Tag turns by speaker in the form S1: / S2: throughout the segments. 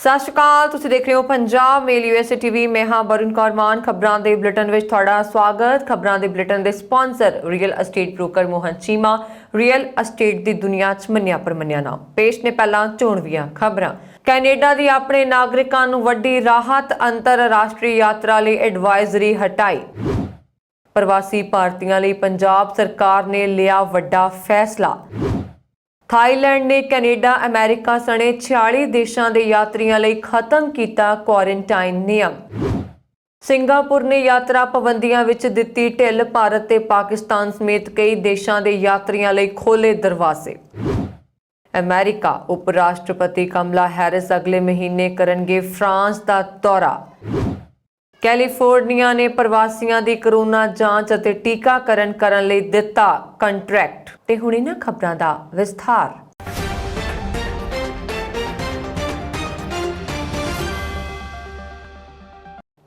S1: ਸਤਿ ਸ਼੍ਰੀ ਅਕਾਲ। ਤੁਸੀਂ ਦੇਖ ਰਹੇ ਹੋ ਪੰਜਾਬ ਮੇਲ USA TV। ਮੈਂ ਹਾਂ ਵਰੁਣ ਕੌਰ ਮਾਨ। ਖਬਰਾਂ ਦੇ ਬੁਲੇਟਿਨ ਵਿੱਚ ਤੁਹਾਡਾ ਸਵਾਗਤ। ਖਬਰਾਂ ਦੇ ਬੁਲੇਟਿਨ ਦੇ sponsor real estate broker Mohan Cheema. Real estate ਦੀ ਦੁਨੀਆ 'ਚ ਮੰਨਿਆ ਪ੍ਰਮੰਨਿਆ ਨਾਮ। ਪੇਸ਼ ਨੇ ਪਹਿਲਾਂ ਚੋਣਵੀਆਂ ਖਬਰਾਂ। ਕੈਨੇਡਾ ਦੀ ਆਪਣੇ ਨਾਗਰਿਕਾਂ ਨੂੰ ਵੱਡੀ ਰਾਹਤ। ਅੰਤਰਰਾਸ਼ਟਰੀ ਯਾਤਰਾ ਲਈ ਐਡਵਾਈਜ਼ਰੀ ਹਟਾਈ। ਪ੍ਰਵਾਸੀ ਭਾਰਤੀਆਂ ਲਈ ਪੰਜਾਬ ਸਰਕਾਰ ਨੇ ਲਿਆ ਵੱਡਾ ਫੈਸਲਾ। थाईलैंड ने कैनेडा अमेरिका सने 46 देशों के यात्रियों ਲਈ खत्म किया क्वारंटाइन नियम। सिंगापुर ने यात्रा पाबंदियों विच दित्ती ढिल। भारत ते पाकिस्तान समेत कई देशों के यात्रियों ਲਈ खोले दरवाजे। अमेरिका उप राष्ट्रपति कमला हैरिस अगले महीने करनगे फ्रांस का दौरा। कैलीफोर्निया ने प्रवासियों की कोरोना जांच और टीकाकरण करने लई दिता कंट्रैक्ट। ते हुण इन्हां खबरां दा विस्तार।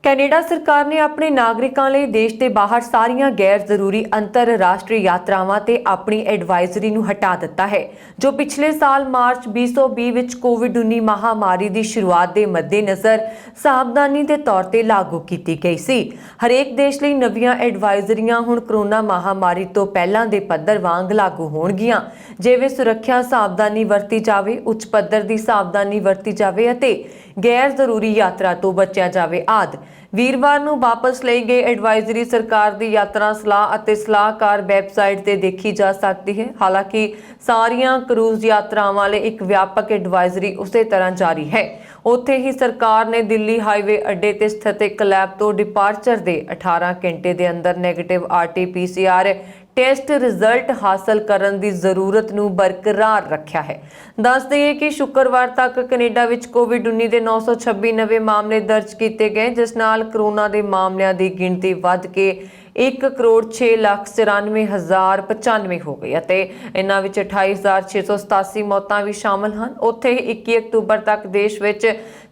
S1: कैनेडा सरकार ने अपने नागरिकों लिए देश के बाहर सारियां गैर जरूरी अंतरराष्ट्रीय यात्रावां ते अपनी एडवाइजरी नूं हटा दिता है, जो पिछले साल मार्च 2020 विच कोविड-19 महामारी की शुरुआत के मद्देनज़र सावधानी के तौर पर लागू की गई सी। हरेक देश लिए नवीं एडवाइजरियां हुण कोरोना महामारी तो पहलां दे पद्धर वांग लागू होणगियां, जिवें सुरक्षा सावधानी वरती जावे, उच्च पद्धर की सावधानी वरती जावे अते गैर जरूरी यात्रा तो बचिया जावे आदि। वीरवार नूं वापस लई गई एडवाइजरी सरकार की यात्रा सलाह अते सलाहकार वैबसाइट ते देखी जा सकती है। हालांकि सारियां क्रूज यात्रावां लई एक व्यापक एडवाइजरी उसे तरह जारी है। उत्थे ही सरकार ने दिल्ली हाईवे अड्डे ते स्थित एक लैब तो डिपार्चर के 18 घंटे के अंदर नैगेटिव RT-PCR टेस्ट रिजल्ट हासिल करने की जरूरत नूं बरकरार रखा है। दस दईए कि शुक्रवार तक कनेडा विच कोविड-19 के 926 नवे मामले दर्ज किए गए, जिस नाल कोरोना के मामलों की गिनती वध के 1,06,94,095 हो गई है। इन्हां विच 28,687 मौतां भी शामिल हैं। उत्थे 21 अक्तूबर तक देश विच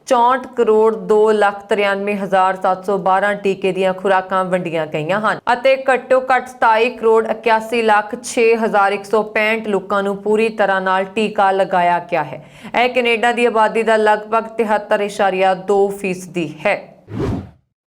S1: 64,293,712 टीके ਦੀਆਂ खुराकां ਵੰਡੀਆਂ ਗਈਆਂ ਹਨ ਅਤੇ ਘੱਟੋ ਘੱਟ 27,81,06,165 ਲੋਕਾਂ ਨੂੰ ਪੂਰੀ ਤਰ੍ਹਾਂ ਨਾਲ ਟੀਕਾ ਲਗਾਇਆ ਗਿਆ ਹੈ। ਇਹ ਕੈਨੇਡਾ ਦੀ ਆਬਾਦੀ ਦਾ ਲਗਭਗ 73.2% ਹੈ।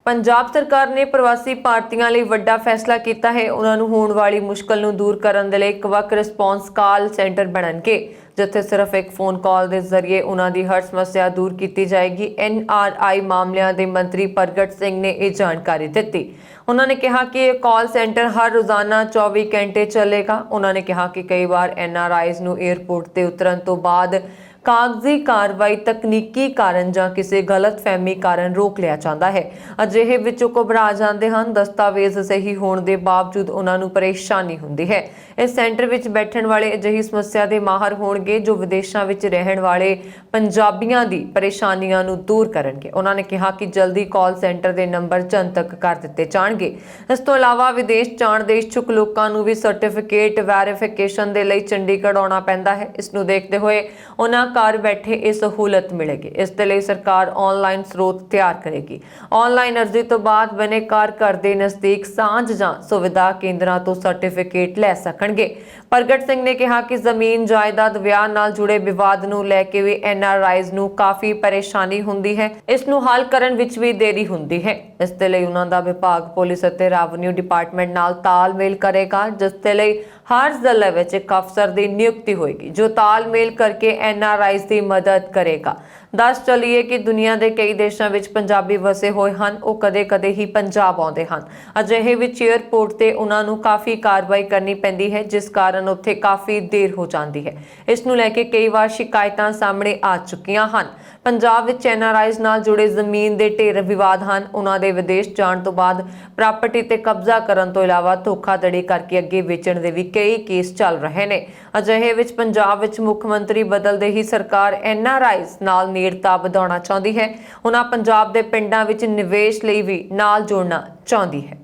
S1: पंजाब सरकार ने प्रवासी भारतीयों लिए वड्डा फैसला किया है। उन्होंने होने वाली मुश्किल नूं दूर करने लई एक वक्त रिस्पॉन्स कॉल सेंटर बनणगे, जिथे सिर्फ एक फोन कॉल के जरिए उन्होंने हर समस्या दूर की जाएगी। NRI मामलों के मंत्री प्रगट सिंह ने यह जानकारी दी। उन्होंने कहा कि यह कॉल सेंटर हर रोजाना 24 घंटे चलेगा। उन्होंने कहा कि कई बार NRIs नूं एयरपोर्ट से उतरन तो बाद कागजी कार्रवाई तकनीकी कारण ਜਾਂ ਕਿਸੇ ਗਲਤਫਹਿਮੀ ਕਾਰਨ रोक लिया जाता है। ਅਜਿਹੇ ਵਿੱਚੋਂ ਘਬਰਾ ਜਾਂਦੇ ਹਨ। ਦਸਤਾਵੇਜ਼ ਸਹੀ ਹੋਣ ਦੇ ਬਾਵਜੂਦ ਉਹਨਾਂ ਨੂੰ ਪਰੇਸ਼ਾਨੀ ਹੁੰਦੀ ਹੈ। ਇਸ ਸੈਂਟਰ ਵਿੱਚ ਬੈਠਣ ਵਾਲੇ ਅਜਿਹੀ ਸਮੱਸਿਆ ਦੇ ਮਾਹਰ ਹੋਣਗੇ ਜੋ ਵਿਦੇਸ਼ਾਂ ਵਿੱਚ ਰਹਿਣ ਵਾਲੇ ਪੰਜਾਬੀਆਂ ਦੀ ਪਰੇਸ਼ਾਨੀਆਂ ਨੂੰ ਦੂਰ ਕਰਨਗੇ। ਉਹਨਾਂ ਨੇ ਕਿਹਾ ਕਿ ਜਲਦੀ ਕਾਲ ਸੈਂਟਰ ਦੇ ਨੰਬਰ ਜਨਤਕ ਕਰ ਦਿੱਤੇ ਜਾਣਗੇ। ਇਸ ਤੋਂ ਇਲਾਵਾ ਵਿਦੇਸ਼ ਜਾਣ ਦੇ ਇੱਛੁਕ ਲੋਕਾਂ ਨੂੰ ਵੀ ਸਰਟੀਫਿਕੇਟ ਵੈਰੀਫਿਕੇਸ਼ਨ ਦੇ ਲਈ ਚੰਡੀਗੜ੍ਹ ਆਉਣਾ ਪੈਂਦਾ ਹੈ। ਇਸ ਨੂੰ ਦੇਖਦੇ ਹੋਏ ਉਹਨਾਂ घर बैठे ये सहूलत मिलेगी। इस दे लई सरकार ऑनलाइन स्रोत तैयार करेगी। ऑनलाइन अर्जी तो बाद बिनेकार घर के नज़दीक सांझ जां सुविधा केंद्रां तो सर्टिफिकेट लै सकणगे। प्रगट सिंह ने कहा कि जमीन जायदाद विआह नाल जुड़े विवाद नूं लैके भी NRIs नूं काफ़ी परेशानी हुंदी है। इस नूं हल करन विच भी देरी हुंदी है। इस दे लई उन्हां दा विभाग पुलिस अते रेवन्यू डिपार्टमेंट नाल तालमेल करेगा, जिस दे लई हर जिले में एक अफसर की नियुक्ति होगी जो तालमेल करके NRIs की मदद करेगा। दस चलीए कि दुनिया के कई देशों में पंजाबी वसे हुए हैं, वो कदे कदे ही पंजाब आते हैं। अजिहे विच एयरपोर्ट से उन्होंने काफ़ी कार्रवाई करनी पैंदी है, जिस कारण उत्थे काफ़ी देर हो जाती है। इस नूं लैके कई बार शिकायतां सामने आ चुकियां हैं। पंजाब विच NRIs नाल जुड़े जमीन के ढेर विवाद हैं। उन्होंने विदेश जाण तो बाद प्रॉपर्टी ते कब्जा करन तो इलावा धोखाधड़ी करके अगे वेचण दे भी कई केस चल रहे हैं। अजिहे विच पंजाब विच मुख मंत्री बदलते ही सरकार NRIs नाल नेड़ता वधाउणा चाहुंदी है। उन्हां पंजाब दे पिंडां विच निवेश लई भी नाल जोड़ना चाहुंदी है।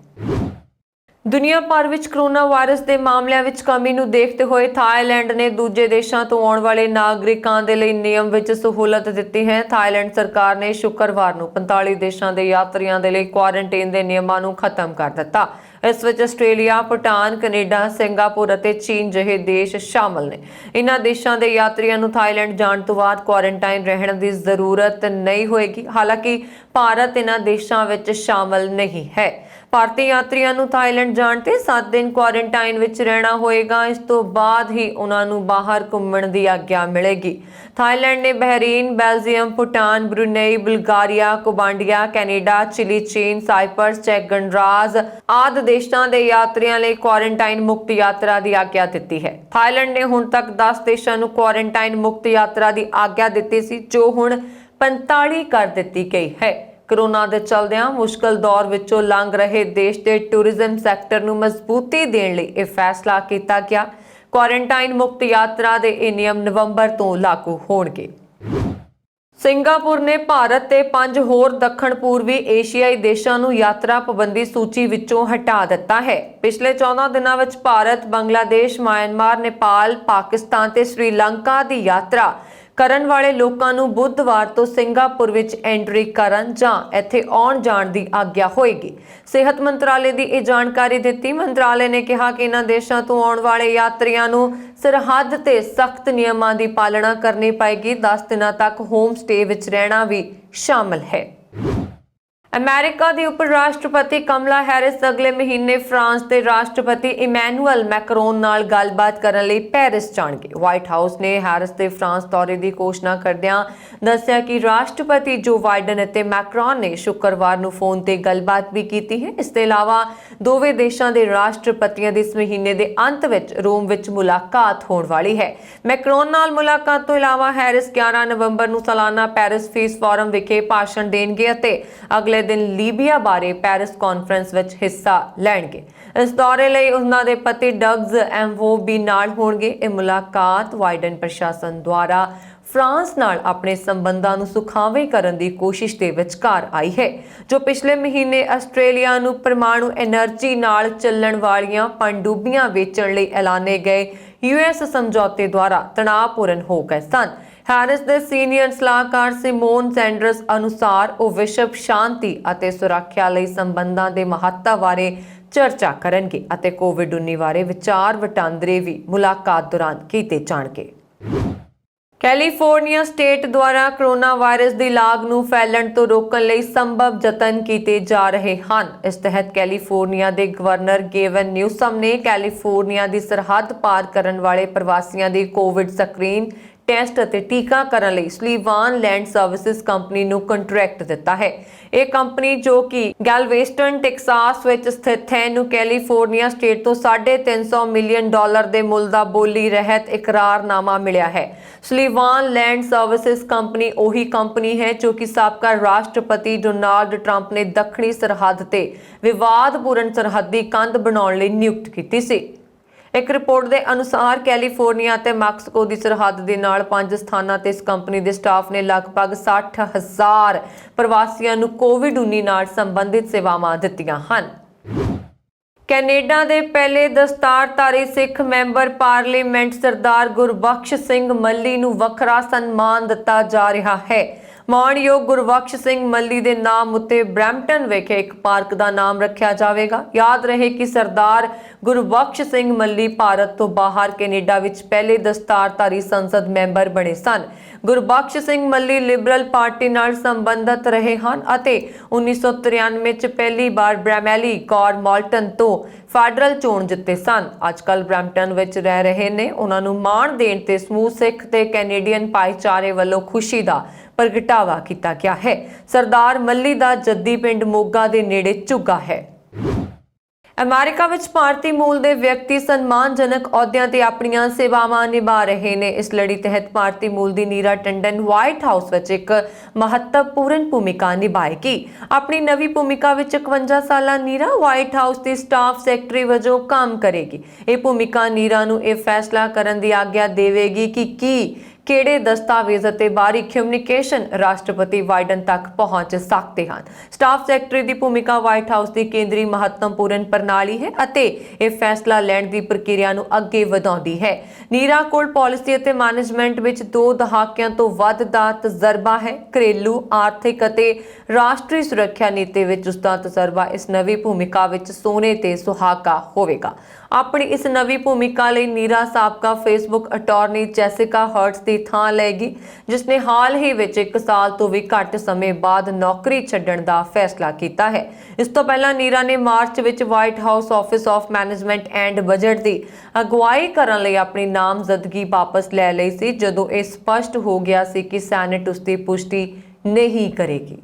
S1: दुनिया भर विच कोरोना वायरस के मामलों में कमी नूं देखते हुए थाईलैंड ने दूजे देशों तो आने वाले नागरिकों के लिए नियम विच सहूलत दी है। थाईलैंड सरकार ने शुक्रवार नूं 45 देशों के यात्रियों के लिए क्वारंटीन के नियमों नूं खत्म कर दिता। ਇਸ ਵਿੱਚ ਆਸਟ੍ਰੇਲੀਆ, ਭੂਟਾਨ, ਕੈਨੇਡਾ, ਸਿੰਗਾਪੁਰ ਅਤੇ ਚੀਨ ਜਿਹੇ ਦੇਸ਼ ਸ਼ਾਮਲ ਨੇ। ਇਨ੍ਹਾਂ ਦੇਸ਼ਾਂ ਦੇ ਯਾਤਰੀਆਂ ਨੂੰ ਥਾਈਲੈਂਡ ਜਾਣ ਤੋਂ ਬਾਅਦ ਕੁਆਰੰਟਾਈਨ ਰਹਿਣ ਦੀ ਜ਼ਰੂਰਤ ਨਹੀਂ ਹੋਏਗੀ। ਹਾਲਾਂਕਿ ਭਾਰਤ ਇਨ੍ਹਾਂ ਦੇਸ਼ਾਂ ਵਿੱਚ ਸ਼ਾਮਲ ਨਹੀਂ ਹੈ। ਭਾਰਤੀ ਯਾਤਰੀਆਂ ਨੂੰ ਥਾਈਲੈਂਡ ਜਾਣ ਤੇ 7 ਦਿਨ ਕੁਆਰੰਟਾਈਨ ਵਿੱਚ ਰਹਿਣਾ ਹੋਏਗਾ। ਇਸ ਤੋਂ ਬਾਅਦ ਹੀ ਉਹਨਾਂ ਨੂੰ ਬਾਹਰ ਘੁੰਮਣ ਦੀ ਆਗਿਆ ਮਿਲੇਗੀ। ਥਾਈਲੈਂਡ ਨੇ Bahrain, Belgium, Bhutan, Brunei, Bulgaria, Colombia, Canada, Chile, ਚੀਨ, ਸਾਈਪਰਸ, ਚੈਕ ਗਣਰਾਜ ਆਦਿ ਦੇਸ਼ਾਂ ਦੇ ਯਾਤਰੀਆਂ ਲਈ ਕੁਆਰੰਟਾਈਨ ਮੁਕਤ ਯਾਤਰਾ ਦੀ ਆਗਿਆ ਦਿੱਤੀ ਹੈ। ਥਾਈਲੈਂਡ ਨੇ ਹੁਣ ਤੱਕ 10 ਦੇਸ਼ਾਂ ਨੂੰ ਕੁਆਰੰਟਾਈਨ ਮੁਕਤ ਯਾਤਰਾ ਦੀ ਆਗਿਆ ਦਿੱਤੀ ਸੀ, ਜੋ ਹੁਣ 45 ਕਰ ਦਿੱਤੀ ਗਈ ਹੈ। ਕੋਰੋਨਾ ਦੇ ਚਲਦਿਆਂ ਮੁਸ਼ਕਲ ਦੌਰ ਵਿੱਚੋਂ ਲੰਘ ਰਹੇ ਦੇਸ਼ ਦੇ ਟੂਰਿਜ਼ਮ ਸੈਕਟਰ ਨੂੰ ਮਜ਼ਬੂਤੀ ਦੇਣ ਲਈ ਇਹ ਫੈਸਲਾ ਕੀਤਾ ਗਿਆ। ਕੁਆਰੰਟਾਈਨ ਮੁਕਤ ਯਾਤਰਾ ਦੇ ਇਹ ਨਿਯਮ ਨਵੰਬਰ ਤੋਂ ਲਾਗੂ ਹੋਣਗੇ। ਸਿੰਗਾਪੁਰ ਨੇ ਭਾਰਤ ਤੇ 5 ਹੋਰ ਦੱਖਣ ਪੂਰਬੀ ਏਸ਼ੀਆਈ ਦੇਸ਼ਾਂ ਨੂੰ ਯਾਤਰਾ ਪਾਬੰਦੀ ਸੂਚੀ ਵਿੱਚੋਂ ਹਟਾ ਦਿੱਤਾ ਹੈ। ਪਿਛਲੇ 14 ਦਿਨਾਂ ਵਿੱਚ ਭਾਰਤ, ਬੰਗਲਾਦੇਸ਼, ਮਿਆਂਮਾਰ, ਨੇਪਾਲ, ਪਾਕਿਸਤਾਨ ਤੇ ਸ੍ਰੀਲੰਕਾ ਦੀ ਯਾਤਰਾ ਕਰਨ ਵਾਲੇ ਲੋਕਾਂ ਨੂੰ ਬੁੱਧਵਾਰ ਤੋਂ ਸਿੰਗਾਪੁਰ ਵਿੱਚ ਐਂਟਰੀ ਕਰਨ ਜਾਂ ਇੱਥੇ ਆਉਣ ਜਾਣ ਦੀ ਆਗਿਆ ਹੋਏਗੀ। ਸਿਹਤ ਮੰਤਰਾਲੇ ਦੀ ਇਹ ਜਾਣਕਾਰੀ ਦਿੱਤੀ। ਮੰਤਰਾਲੇ ਨੇ ਕਿਹਾ ਕਿ ਇਹਨਾਂ ਦੇਸ਼ਾਂ ਤੋਂ ਆਉਣ ਵਾਲੇ ਯਾਤਰੀਆਂ ਨੂੰ ਸਰਹੱਦ ਤੇ ਸਖਤ ਨਿਯਮਾਂ ਦੀ ਪਾਲਣਾ ਕਰਨੀ ਪਏਗੀ। 10 ਦਿਨਾਂ ਤੱਕ ਹੋਮ ਸਟੇ ਵਿੱਚ ਰਹਿਣਾ ਵੀ ਸ਼ਾਮਲ ਹੈ। ਅਮਰੀਕਾ ਦੀ ਉਪ ਰਾਸ਼ਟਰਪਤੀ ਕਮਲਾ ਹੈਰਿਸ ਅਗਲੇ ਮਹੀਨੇ ਫਰਾਂਸ ਦੇ ਰਾਸ਼ਟਰਪਤੀ ਇਮੈਨੂਅਲ ਮੈਕਰੋਨ ਨਾਲ ਗੱਲਬਾਤ ਕਰਨ ਲਈ ਪੈਰਿਸ ਜਾਣਗੇ। ਵਾਈਟ ਹਾਊਸ ਨੇ ਹੈਰਿਸ ਦੇ ਫਰਾਂਸ ਦੌਰੇ ਦੀ ਘੋਸ਼ਣਾ ਕਰਦਿਆਂ ਦੱਸਿਆ ਕਿ ਰਾਸ਼ਟਰਪਤੀ ਜੋ ਬਾਈਡਨ ਅਤੇ ਮੈਕਰੋਨ ਨੇ ਸ਼ੁੱਕਰਵਾਰ ਨੂੰ ਫੋਨ ਤੇ ਗੱਲਬਾਤ ਵੀ ਕੀਤੀ ਹੈ। ਇਸ ਤੋਂ ਇਲਾਵਾ ਦੋਵੇਂ ਦੇਸ਼ਾਂ ਦੇ ਰਾਸ਼ਟਰਪਤੀਆਂ ਦੀ ਇਸ ਮਹੀਨੇ ਦੇ ਅੰਤ ਵਿੱਚ ਰੋਮ ਵਿੱਚ ਮੁਲਾਕਾਤ ਹੋਣ ਵਾਲੀ ਹੈ। ਮੈਕਰੋਨ ਨਾਲ ਮੁਲਾਕਾਤ ਤੋਂ ਇਲਾਵਾ ਹੈਰਿਸ 11 ਨਵੰਬਰ ਨੂੰ ਸਾਲਾਨਾ ਪੈਰਿਸ ਪੀਸ ਫੋਰਮ ਵਿਖੇ ਭਾਸ਼ਣ ਦੇਣਗੇ ਅਤੇ ਅਗਲੇ ਦਿਨ ਲੀਬੀਆ ਬਾਰੇ ਪੈਰਿਸ ਕਾਨਫਰੰਸ ਵਿੱਚ ਹਿੱਸਾ ਲੈਣਗੇ। ਇਸ ਦੌਰੇ ਲਈ ਉਹਨਾਂ ਦੇ ਪਤੀ ਡਗਜ਼ ਐਮਵੋ ਵੀ ਨਾਲ ਹੋਣਗੇ। ਇਹ ਮੁਲਾਕਾਤ ਬਾਈਡਨ ਪ੍ਰਸ਼ਾਸਨ ਦੁਆਰਾ ਫਰਾਂਸ ਨਾਲ ਆਪਣੇ ਸੰਬੰਧਾਂ ਨੂੰ ਸੁਖਾਵੇਂ ਕਰਨ ਦੀ ਕੋਸ਼ਿਸ਼ ਦੇ ਵਿਚਕਾਰ ਆਈ ਹੈ, ਜੋ ਪਿਛਲੇ ਮਹੀਨੇ ਆਸਟ੍ਰੇਲੀਆ ਨੂੰ ਪਰਮਾਣੂ ਐਨਰਜੀ ਨਾਲ ਚੱਲਣ ਵਾਲੀਆਂ ਪਣਡੁੱਬੀਆਂ ਵੇਚਣ ਲਈ ਐਲਾਨੇ ਗਏ US ਸਮਝੌਤੇ ਦੁਆਰਾ ਤਣਾਅਪੂਰਨ ਹੋ ਗਏ ਸਨ। ਹੈਰਿਸ ਦੇ ਸੀਨੀਅਰ ਸਲਾਹਕਾਰ ਸਿਮੋਨ ਸੈਂਡਰਸ ਅਨੁਸਾਰ ਉਹ ਵਿਸ਼ਵ ਸ਼ਾਂਤੀ ਅਤੇ ਸੁਰੱਖਿਆ ਲਈ ਸੰਬੰਧਾਂ ਦੇ ਮਹੱਤਵ ਬਾਰੇ ਚਰਚਾ ਕਰਨਗੇ ਅਤੇ ਕੋਵਿਡ-19 ਬਾਰੇ ਵਿਚਾਰ ਵਟਾਂਦਰੇ ਵੀ ਮੁਲਾਕਾਤ ਦੌਰਾਨ ਕੀਤੇ ਜਾਣਗੇ। ਕੈਲੀਫੋਰਨੀਆ ਸਟੇਟ ਦੁਆਰਾ ਕੋਰੋਨਾ ਵਾਇਰਸ ਦੀ ਲਾਗ ਨੂੰ ਫੈਲਣ ਤੋਂ ਰੋਕਣ ਲਈ ਸੰਭਵ ਯਤਨ ਕੀਤੇ ਜਾ ਰਹੇ ਹਨ। ਇਸ ਤਹਿਤ ਕੈਲੀਫੋਰਨੀਆ ਦੇ ਗਵਰਨਰ ਗੇਵਨ ਨਿਊਸਮ ਨੇ ਕੈਲੀਫੋਰਨੀਆ ਦੀ ਸਰਹੱਦ ਪਾਰ ਕਰਨ ਵਾਲੇ ਪ੍ਰਵਾਸੀਆਂ ਦੀ ਕੋਵਿਡ ਸਕਰੀਨ ਟੈਸਟ ਅਤੇ ਟੀਕਾਕਰਨ ਲਈ ਸਲੀਵਾਨ ਲੈਂਡ ਸਰਵਿਸਿਜ਼ ਕੰਪਨੀ ਨੂੰ ਕੰਟਰੈਕਟ ਦਿੱਤਾ ਹੈ। ਇਹ ਕੰਪਨੀ ਜੋ ਕਿ ਗੈਲਵੇਸਟਨ ਟੈਕਸਾਸ ਵਿੱਚ ਸਥਿਤ ਹੈ ਨੂੰ ਕੈਲੀਫੋਰਨੀਆ ਸਟੇਟ ਤੋਂ $350 ਮਿਲੀਅਨ ਦੇ ਮੁੱਲ ਦਾ ਬੋਲੀ ਰਹਿਤ ਇਕਰਾਰਨਾਮਾ ਮਿਲਿਆ ਹੈ। ਸਲੀਵਾਨ ਲੈਂਡ ਸਰਵਿਸਿਜ਼ ਕੰਪਨੀ ਉਹੀ ਕੰਪਨੀ ਹੈ ਜੋ ਕਿ ਸਾਬਕਾ ਰਾਸ਼ਟਰਪਤੀ ਡੋਨਾਲਡ ਟਰੰਪ ਨੇ ਦੱਖਣੀ ਸਰਹੱਦ ਤੇ ਵਿਵਾਦਪੂਰਨ ਸਰਹੱਦੀ ਕੰਧ ਬਣਾਉਣ ਲਈ ਨਿਯੁਕਤ ਕੀਤੀ ਸੀ। ਇੱਕ ਰਿਪੋਰਟ ਦੇ ਅਨੁਸਾਰ ਕੈਲੀਫੋਰਨੀਆ ਅਤੇ ਮੈਕਸੀਕੋ ਦੀ ਸਰਹੱਦ ਦੇ ਨਾਲ 5 ਸਥਾਨਾਂ ਤੇ ਇਸ ਕੰਪਨੀ ਦੇ ਸਟਾਫ ਨੇ ਲਗਭਗ 60,000 ਪ੍ਰਵਾਸੀਆਂ ਨੂੰ ਕੋਵਿਡ-19 ਨਾਲ ਸੰਬੰਧਿਤ ਸੇਵਾਵਾਂ ਦਿੱਤੀਆਂ ਹਨ। ਕੈਨੇਡਾ ਦੇ ਪਹਿਲੇ ਦਸਤਾਰਧਾਰੀ ਸਿੱਖ ਮੈਂਬਰ ਪਾਰਲੀਮੈਂਟ ਸਰਦਾਰ ਗੁਰਬਖਸ਼ ਸਿੰਘ ਮੱਲੀ ਨੂੰ ਵੱਖਰਾ ਸਨਮਾਨ ਦਿੱਤਾ ਜਾ ਰਿਹਾ ਹੈ। ਮਾਣਯੋਗ ਗੁਰਬਖਸ਼ ਸਿੰਘ ਮੱਲੀ ਦੇ ਨਾਮ ਉੱਤੇ ਬਰੈਂਪਟਨ ਵਿਖੇ ਇੱਕ ਪਾਰਕ ਦਾ ਨਾਮ ਰੱਖਿਆ ਜਾਵੇਗਾ। ਯਾਦ ਰਹੇ ਕਿ ਸਰਦਾਰ ਗੁਰਬਖਸ਼ ਸਿੰਘ ਮੱਲੀ ਭਾਰਤ ਤੋਂ ਬਾਹਰ ਕੈਨੇਡਾ ਵਿੱਚ ਪਹਿਲੇ ਦਸਤਾਰਧਾਰੀ ਸੰਸਦ ਮੈਂਬਰ ਬਣੇ ਸਨ। ਗੁਰਬਖਸ਼ ਸਿੰਘ ਮੱਲੀ ਲਿਬਰਲ ਪਾਰਟੀ ਨਾਲ ਸੰਬੰਧਿਤ ਰਹੇ ਹਨ ਅਤੇ 1993 ਵਿੱਚ ਪਹਿਲੀ ਵਾਰ ਬ੍ਰੈਮੈਲੀ ਕੌਰ ਮਾਲਟਨ ਤੋਂ ਫੈਡਰਲ ਚੋਣ ਜਿੱਤੇ ਸਨ। ਅੱਜਕੱਲ ਬਰੈਂਪਟਨ ਵਿੱਚ ਰਹਿ ਰਹੇ ਨੇ। ਉਹਨਾਂ ਨੂੰ ਮਾਣ ਦੇਣ ਤੇ ਸਮੂਹ ਸਿੱਖ ਤੇ ਕੈਨੇਡੀਅਨ ਭਾਈਚਾਰੇ ਵੱਲੋਂ ਖੁਸ਼ੀ ਦਾ ਪ੍ਰਗਟਾਵਾ ਕੀਤਾ ਗਿਆ ਹੈ। ਸਰਦਾਰ ਮੱਲੀ ਦਾ ਜੱਦੀ ਪਿੰਡ ਮੋਗਾ ਦੇ ਨੇੜੇ ਝੁੱਗਾ ਹੈ। ਅਮਰੀਕਾ ਵਿੱਚ ਭਾਰਤੀ ਮੂਲ ਦੇ ਵਿਅਕਤੀ ਸਨਮਾਨਜਨਕ ਅਹੁਦਿਆਂ ਤੇ ਆਪਣੀਆਂ ਸੇਵਾਵਾਂ ਨਿਭਾ ਰਹੇ ਨੇ। ਇਸ ਲੜੀ ਤਹਿਤ ਭਾਰਤੀ ਮੂਲ ਦੀ ਨੀਰਾ ਟੰਡਨ ਵਾਈਟ ਹਾਊਸ ਵਿੱਚ ਇੱਕ ਮਹੱਤਵਪੂਰਨ ਭੂਮਿਕਾ ਨਿਭਾਏਗੀ। ਆਪਣੀ ਨਵੀਂ ਭੂਮਿਕਾ ਵਿੱਚ 51 ਸਾਲਾ ਨੀਰਾ ਵਾਈਟ ਹਾਊਸ ਦੀ ਸਟਾਫ ਸੈਕਟਰੀ ਵਜੋਂ ਕੰਮ ਕਰੇਗੀ। ਇਹ ਭੂਮਿਕਾ ਨੀਰਾ ਨੂੰ ਇਹ ਫੈਸਲਾ ਕਰਨ ਦੀ ਆਗਿਆ ਦੇਵੇਗੀ ਕਿ ਕੀ ਕਿਹੜੇ ਦਸਤਾਵੇਜ਼ ਅਤੇ ਬਾਰੀ ਕਮਿਊਨੀਕੇਸ਼ਨ ਰਾਸ਼ਟਰਪਤੀ ਬਾਈਡਨ ਤੱਕ ਪਹੁੰਚ ਸਕਦੇ ਹਨ। ਸਟਾਫ ਸੈਕਟਰੀ ਦੀ ਭੂਮਿਕਾ ਵਾਈਟ ਹਾਊਸ ਦੀ ਕੇਂਦਰੀ ਮਹੱਤਵਪੂਰਨ ਪ੍ਰਣਾਲੀ ਹੈ ਅਤੇ ਇਹ ਫੈਸਲਾ ਲੈਣ ਦੀ ਪ੍ਰਕਿਰਿਆ ਨੂੰ ਅੱਗੇ ਵਧਾਉਂਦੀ ਹੈ। ਨੀਰਾ ਕੋਲ ਪਾਲਿਸੀ ਅਤੇ ਮੈਨੇਜਮੈਂਟ ਵਿੱਚ 2 ਦਹਾਕਿਆਂ ਤੋਂ ਵੱਧ ਦਾ ਤਜਰਬਾ ਹੈ। ਘਰੇਲੂ, ਆਰਥਿਕ ਅਤੇ ਰਾਸ਼ਟਰੀ ਸੁਰੱਖਿਆ ਨੀਤੀ ਵਿੱਚ ਉਸ ਦਾ ਤਜਰਬਾ ਇਸ ਨਵੀਂ ਭੂਮਿਕਾ ਵਿੱਚ ਸੋਨੇ ਤੇ ਸੁਹਾਗਾ ਹੋਵੇਗਾ। ਆਪਣੀ ਇਸ ਨਵੀਂ ਭੂਮਿਕਾ ਲਈ ਨੀਰਾ ਸਾਬਕਾ ਫੇਸਬੁੱਕ ਅਟਾਰਨੀ ਜੈਸਿਕਾ ਹਰਟਸ ਦੀ ਥਾਂ ਲਏਗੀ, ਜਿਸ ਨੇ ਹਾਲ ਹੀ ਵਿੱਚ 1 ਸਾਲ ਤੋਂ ਵੀ ਘੱਟ ਸਮੇਂ ਬਾਅਦ ਨੌਕਰੀ ਛੱਡਣ ਦਾ ਫੈਸਲਾ ਕੀਤਾ ਹੈ। ਇਸ ਤੋਂ ਪਹਿਲਾਂ ਨੀਰਾ ਨੇ ਮਾਰਚ ਵਿੱਚ white house office of management and budget ਦੀ ਅਗਵਾਈ ਕਰਨ ਲਈ ਆਪਣੀ ਨਾਮਜ਼ਦਗੀ ਵਾਪਸ ਲੈ ਲਈ ਸੀ, ਜਦੋਂ ਇਹ ਸਪਸ਼ਟ ਹੋ ਗਿਆ ਸੀ ਕਿ ਸੈਨੇਟ ਉਸ ਦੀ ਪੁਸ਼ਟੀ ਨਹੀਂ ਕਰੇਗੀ।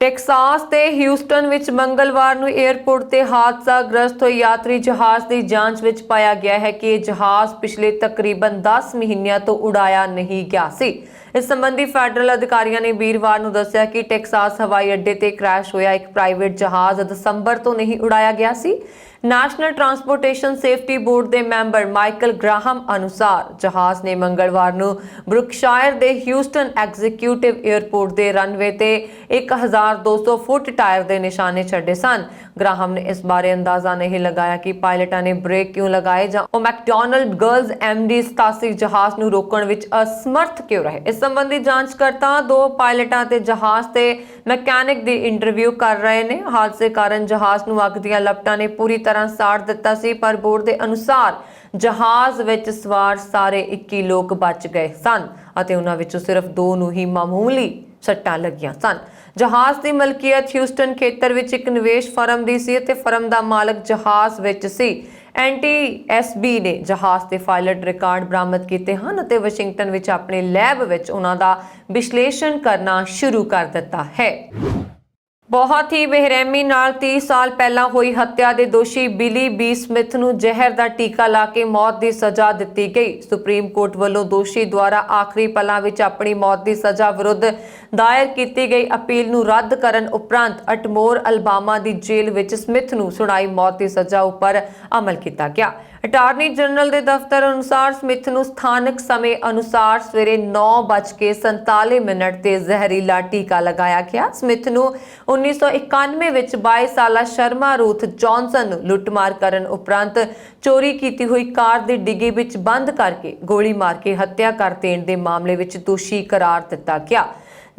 S1: ਟੈਕਸਾਸ ਤੇ ਹਿਊਸਟਨ ਵਿੱਚ ਮੰਗਲਵਾਰ ਨੂੰ 에ਅਰਪੋਰਟ ਤੇ ਹਾਦਸਾਗ੍ਰਸਤ ਹੋਏ ਯਾਤਰੀ ਜਹਾਜ਼ ਦੀ ਜਾਂਚ ਵਿੱਚ ਪਾਇਆ ਗਿਆ ਹੈ ਕਿ ਇਹ ਜਹਾਜ਼ ਪਿਛਲੇ ਤਕਰੀਬਨ 10 ਮਹੀਨਿਆਂ ਤੋਂ ਉਡਾਇਆ ਨਹੀਂ ਗਿਆ ਸੀ। ਇਸ ਸੰਬੰਧੀ ਫੈਡਰਲ ਅਧਿਕਾਰੀਆਂ ਨੇ ਵੀਰਵਾਰ ਨੂੰ ਦੱਸਿਆ ਕਿ ਟੈਕਸਾਸ ਹਵਾਈ ਅੱਡੇ ਤੇ ਕ੍ਰੈਸ਼ ਹੋਇਆ ਇੱਕ ਪ੍ਰਾਈਵੇਟ ਜਹਾਜ਼ ਦਸੰਬਰ ਤੋਂ ਨਹੀਂ ਉਡਾਇਆ ਗਿਆ ਸੀ। ਨੈਸ਼ਨਲ ਟਰਾਂਸਪੋਰਟੇਸ਼ਨ ਸੇਫਟੀ ਬੋਰਡ ਦੇ ਮੈਂਬਰ ਮਾਈਕਲ ਗ੍ਰਾਹਮ ਅਨੁਸਾਰ ਜਹਾਜ਼ ਨੇ ਮੰਗਲਵਾਰ ਨੂੰ ਬਰੁਕਸ਼ਾਇਰ ਦੇ ਹਿਊਸਟਨ ਐਗਜ਼ੀਕਿਊਟਿਵ 에ਅਰਪੋਰਟ ਦੇ ਰਨਵੇ ਤੇ 1200 ਫੁੱਟ ਟਾਇਰ ਦੇ ਨਿਸ਼ਾਨੇ ਛੱਡੇ ਸਨ। ਗ੍ਰਾਹਮ ਨੇ ਇਸ ਬਾਰੇ ਅੰਦਾਜ਼ਾ ਨਹੀਂ ਲਗਾਇਆ ਕਿ ਪਾਇਲਟਾਂ ਨੇ ਬ੍ਰੇਕ ਕਿਉਂ ਲਗਾਏ ਜਾਂ ਉਹ ਮੈਕਡੋਨਲਡ ਗਰਲਜ਼ MD-87 ਜਹਾਜ਼ ਨੂੰ ਰੋਕਣ ਵਿੱਚ ਅਸਮਰਥ ਕਿਉਂ ਰਹੇ। ਇਸ ਸੰਬੰਧੀ ਜਾਂਚਕਰਤਾ 2 ਪਾਇਲਟਾਂ ਤੇ ਜਹਾਜ਼ ਤੇ ਮਕੈਨਿਕ ਦੀ ਇੰਟਰਵਿਊ ਕਰ ਰਹੇ ਨੇ। ਹਾਦਸੇ ਕਾਰਨ ਜਹਾਜ਼ ਨੂੰ ਅੱਗ ਦੀਆਂ ਲਪਟਾਂ ਨੇ ਪੂਰੀ ਤਰ੍ਹਾਂ ਸਾੜ ਦਿੱਤਾ ਸੀ, ਪਰ ਬੋਰਡ ਦੇ ਅਨੁਸਾਰ ਜਹਾਜ਼ ਵਿੱਚ ਸਵਾਰ ਸਾਰੇ 21 ਲੋਕ ਬਚ ਗਏ ਸਨ ਅਤੇ ਉਹਨਾਂ ਵਿੱਚੋਂ ਸਿਰਫ 2 ਨੂੰ ਹੀ ਮਾਮੂਲੀ ਸੱਟਾਂ ਲੱਗੀਆਂ ਸਨ। ਜਹਾਜ਼ ਦੀ ਮਲਕੀਅਤ ਹਿਊਸਟਨ ਖੇਤਰ ਵਿੱਚ ਇੱਕ ਨਿਵੇਸ਼ ਫਰਮ ਦੀ ਸੀ ਅਤੇ ਫਰਮ ਦਾ ਮਾਲਕ ਜਹਾਜ਼ ਵਿੱਚ ਸੀ। NTSB ਨੇ ਜਹਾਜ਼ ਦੇ ਪਾਇਲਟ ਰਿਕਾਰਡ ਬਰਾਮਦ ਕੀਤੇ ਹਨ ਅਤੇ ਵਾਸ਼ਿੰਗਟਨ ਵਿੱਚ ਆਪਣੇ ਲੈਬ ਵਿੱਚ ਉਹਨਾਂ ਦਾ ਵਿਸ਼ਲੇਸ਼ਣ ਕਰਨਾ ਸ਼ੁਰੂ ਕਰ ਦਿੱਤਾ ਹੈ। ਬਹੁਤ ਹੀ ਬੇਰਹਿਮੀ ਨਾਲ 30 ਸਾਲ ਪਹਿਲਾਂ ਹੋਈ ਹੱਤਿਆ ਦੇ ਦੋਸ਼ੀ ਬਿਲੀ ਬੀ ਸਮਿਥ ਨੂੰ ਜ਼ਹਿਰ ਦਾ ਟੀਕਾ ਲਾ ਕੇ ਮੌਤ ਦੀ ਸਜ਼ਾ ਦਿੱਤੀ ਗਈ। ਸੁਪਰੀਮ ਕੋਰਟ ਵੱਲੋਂ ਦੋਸ਼ੀ ਦੁਆਰਾ ਆਖਰੀ ਪਲਾਂ ਵਿੱਚ ਆਪਣੀ ਮੌਤ ਦੀ ਸਜ਼ਾ ਵਿਰੁੱਧ ਦਾਇਰ ਕੀਤੀ ਗਈ ਅਪੀਲ ਨੂੰ ਰੱਦ ਕਰਨ ਉਪਰੰਤ ਅਟਮੋਰ, ਅਲਬਾਮਾ ਦੀ ਜੇਲ੍ਹ ਵਿੱਚ ਸਮਿਥ ਨੂੰ ਸੁਣਾਈ ਮੌਤ ਦੀ ਸਜ਼ਾ ਉੱਪਰ ਅਮਲ ਕੀਤਾ ਗਿਆ। ਅਟਾਰਨੀ ਜਨਰਲ ਦੇ ਦਫ਼ਤਰ ਅਨੁਸਾਰ ਸਮਿਥ ਨੂੰ ਸਥਾਨਕ ਸਮੇਂ ਅਨੁਸਾਰ ਸਵੇਰੇ 9:47 ਤੇ ਜ਼ਹਿਰੀਲਾ ਟੀਕਾ ਲਗਾਇਆ ਗਿਆ। ਸਮਿਥ ਨੂੰ 1991 ਵਿੱਚ 22 ਸਾਲਾ ਸ਼ਰਮਾ ਰੂਥ ਜੌਨਸਨ ਨੂੰ ਲੁੱਟਮਾਰ ਕਰਨ ਉਪਰੰਤ ਚੋਰੀ ਕੀਤੀ ਹੋਈ ਕਾਰ ਦੀ ਡਿੱਗੀ ਵਿੱਚ ਬੰਦ ਕਰਕੇ ਗੋਲੀ ਮਾਰ ਕੇ ਹੱਤਿਆ ਕਰ ਦੇਣ ਦੇ ਮਾਮਲੇ ਵਿੱਚ ਦੋਸ਼ੀ ਕਰਾਰ ਦਿੱਤਾ ਗਿਆ।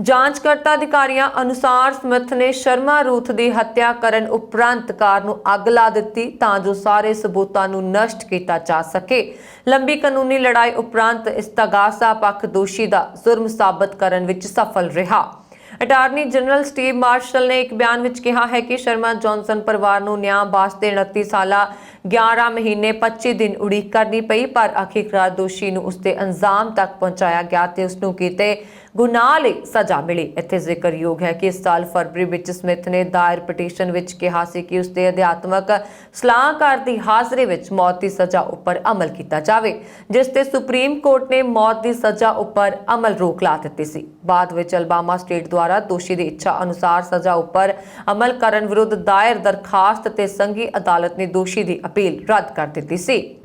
S1: ਜਾਂਚਕਰਤਾ ਅਧਿਕਾਰੀਆਂ ਅਨੁਸਾਰ ਸਮਿਥ ਨੇ ਸ਼ਰਮਾ ਰੂਥ ਦੀ ਹੱਤਿਆ ਕਰਨ ਉਪਰੰਤ ਕਾਰ ਨੂੰ ਅੱਗ ਲਾ ਦਿੱਤੀ ਤਾਂ ਜੋ ਸਾਰੇ ਸਬੂਤਾਂ ਨੂੰ ਨਸ਼ਟ ਕੀਤਾ ਜਾ ਸਕੇ। ਲੰਬੀ ਕਾਨੂੰਨੀ ਲੜਾਈ ਉਪਰੰਤ ਇਸਤਗਾਸਾ ਪੱਖ ਦੋਸ਼ੀ ਦਾ ਜੁਰਮ ਸਾਬਤ ਕਰਨ ਵਿੱਚ ਸਫਲ ਰਿਹਾ। ਅਟਾਰਨੀ ਜਨਰਲ ਸਟੀਵ ਮਾਰਸ਼ਲ ਨੇ ਇੱਕ ਬਿਆਨ ਵਿੱਚ ਕਿਹਾ ਹੈ ਕਿ ਸ਼ਰਮਾ ਜੌਨਸਨ ਪਰਿਵਾਰ ਨੂੰ ਨਿਆਂ ਵਾਸਤੇ 29 ਸਾਲਾ 11 ਮਹੀਨੇ 25 ਦਿਨ ਉਡੀਕ ਕਰਨੀ ਪਈ, ਪਰ ਆਖਿਰਕਾਰ ਦੋਸ਼ੀ ਨੂੰ ਉਸਦੇ ਅੰਜਾਮ ਤੱਕ ਪਹੁੰਚਾਇਆ ਗਿਆ ਤੇ ਉਸਨੂੰ ਕੀਤੇ ਗੁਨਾਹ ਲਈ ਸਜ਼ਾ ਮਿਲੀ। ਇੱਥੇ ਜ਼ਿਕਰਯੋਗ ਹੈ ਕਿ ਇਸ ਸਾਲ ਫਰਵਰੀ ਵਿੱਚ ਸਮਿਥ ਨੇ ਦਾਇਰ ਪਟੀਸ਼ਨ ਵਿੱਚ ਕਿਹਾ ਸੀ ਕਿ ਉਸਦੇ ਅਧਿਆਤਮਕ ਸਲਾਹਕਾਰ ਦੀ ਹਾਜ਼ਰੀ ਵਿੱਚ ਮੌਤ ਦੀ ਸਜ਼ਾ ਉੱਪਰ ਅਮਲ ਕੀਤਾ ਜਾਵੇ, ਜਿਸ ਤੇ ਸੁਪਰੀਮ ਕੋਰਟ ਨੇ ਮੌਤ ਦੀ ਸਜ਼ਾ ਉੱਪਰ ਅਮਲ ਰੋਕ ਲਾ ਦਿੱਤੀ ਸੀ। ਬਾਅਦ ਵਿੱਚ ਅਲਬਾਮਾ ਸਟੇਟ ਦੁਆਰਾ ਦੋਸ਼ੀ ਦੀ ਇੱਛਾ ਅਨੁਸਾਰ ਸਜ਼ਾ ਉੱਪਰ ਅਮਲ ਕਰਨ ਵਿਰੁੱਧ ਦਾਇਰ ਦਰਖਾਸਤ ਤੇ ਸੰਘੀ ਅਦਾਲਤ ਨੇ ਦੋਸ਼ੀ ਦੀ ਅਪੀਲ ਰੱਦ ਕਰ ਦਿੱਤੀ ਸੀ।